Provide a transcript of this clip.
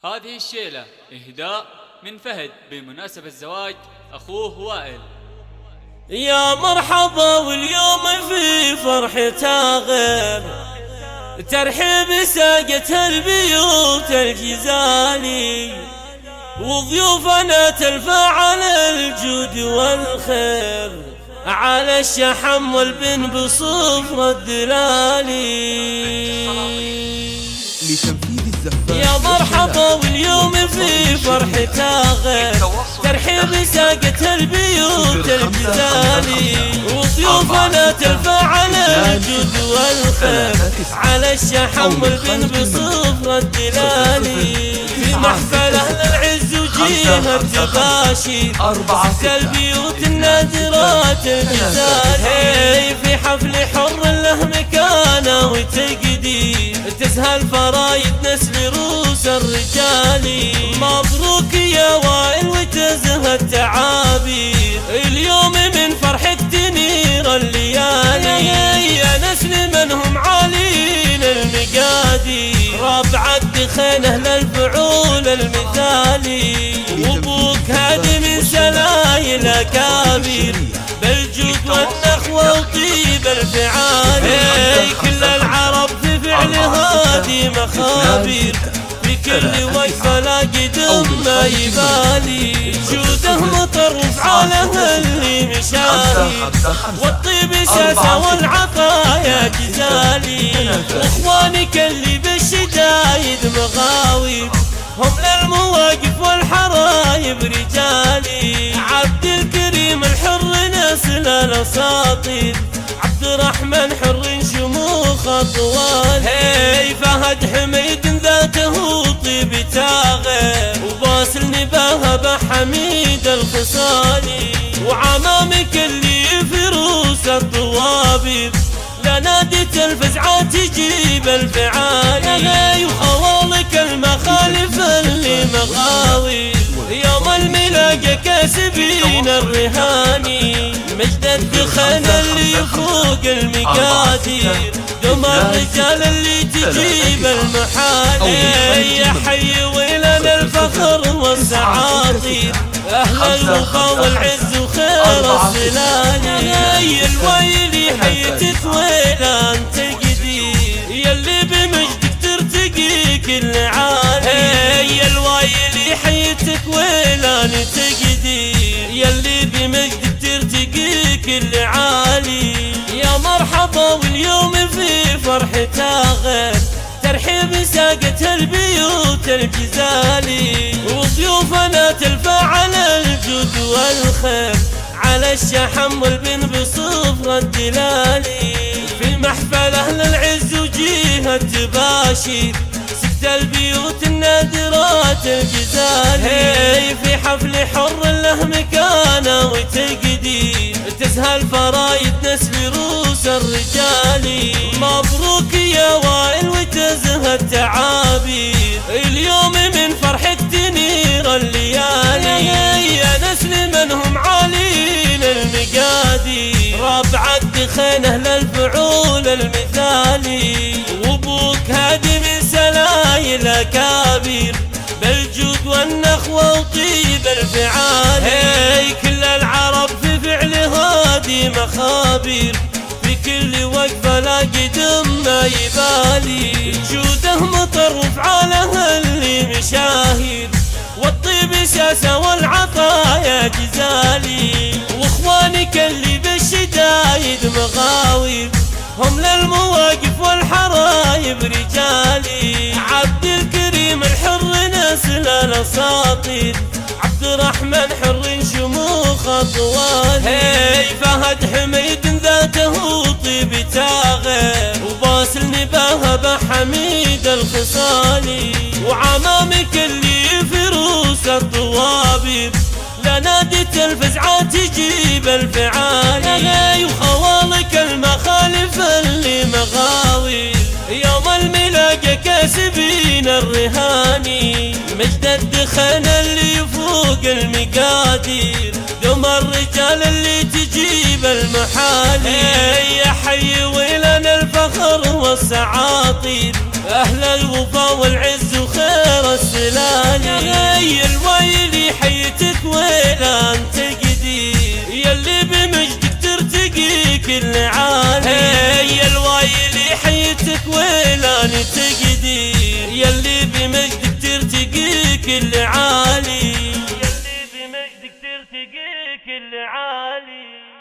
هذه الشيلة إهداء من فهد بمناسبة زواج أخوه وائل. يا مرحبا واليوم في فرحة غير ترحيب ساقة البيوت الجزالي، وضيوفنا تلفى على الجود والخير، على الشحم والبن بصفر الدلالي. يا مرحبا واليوم في فرحة غير ترحيب ساقة البيوت الجزالي، وضيوفنا تلفى على الجود والخير، على الشحم والبن بصفر الدلالي. في محفل أهل العز وجيها التباشير، ست البيوت النادرات الجزالي، في حفل حر له مكانه وتقدير، تزهى الفرايد نسل روس الرجالي. مبروك يا وائل وتزهى التعابير، اليوم من فرحك تنير الليالي، يا نسل من هم عالين المقادير، ربع الدخين اهل الفعول المثالي، وابوك هادي من سلايل اكابر، بالجود والنخوة وطيب الفعال، كل العرب في فعل هادي مخابر، في كل وقفة لا قدم ما يبالي، جوده مطر وفعاله اللي مشاهير، والطيب ساسة والعطايا جزالي، واخوانك اللي بالشدايد مغاوي، هم للمواقف والحرايب رجالي، عبد الكريم الحر نسل الاساطير، عبد الرحمن حر شموخ طوال، فهد حميد ذاته طيب تاغي، وباسل نباهه بحميد الخصالي، وعمامك اللي في روس الطوابير، لنادت الفزعة تجيب الفعالي، وخوالك المخالف اللي مغاوي، يوم الملاقة كاسبين الرهاني، مجد الدخن اللي يفوق المقادير، دم الرجال اللي تجيب المحالي، يا حي ولنا الفخر والسعاطير، أهل الوفا والعز وخير السلالي، الويلي حيتك ويلا انت قدير، يلي بمجدك ترتقي كل عالي، يا الويلي حيتك ويلا انت قدير، يلي بمجدك ترتقي كل عالي. يا مرحبا واليوم في فرحة غير ترحيب ساقة البيوت الجزالي، وضيوفنا تلفى على الجود والخير، على الشحم والبن بصفر الدلالي، في محفل أهل العز وجيها التباشير، ست البيوت النادرات الجزالي، في حفل حر له مكانه وتقدير، تزهى الفرايد نسل روس الرجالي. مبروك يا وائل وتزهى التعابير، اليوم من فرحك تنير الليالي، يا نسل من هم عالين المقادير، ربع الدخين اهل الفعول المثالي، وابوك هادي من سلايل اكابر، بالجود والنخوة وطيب الفعال، كل العرب في فعل هادي مخابر، في كل وقفة لا قدم ما يبالي، جوده مطر وفعاله اللي مشاهير، والطيب ساسة والعطايا جزالي، واخوانك اللي بالشدايد مغاوي، هم للمواقف والحرايب رجالي، عبد الكريم الحر نسل الاساطير، عبد الرحمن حر شموخ طوال، فهد حميد ذاته طيب تاغي، وباسل نباهه بحميد الخصالي، وعمامك اللي في روس الطوابير، لنادت الفزعة تجيب الفعالي، وخوالك المخالف اللي مغاوي، يوم الملاقة كاسبين الرهاني، مجد الدخن اللي يفوق المقادير، دم الرجال اللي تجيب المحالي، يا حي ولنا الفخر والسعاطير، أهل الوفا والعز وخير السلام. الهلالي. الويلي حيتك ويلا انت قدير يلي بمجدك ترتقي كل عالي. الويلي حيتك ويلا انت قدير يلي بمجدك ترتقي كل عالي. يلي بمجدك ترتقي كل عالي.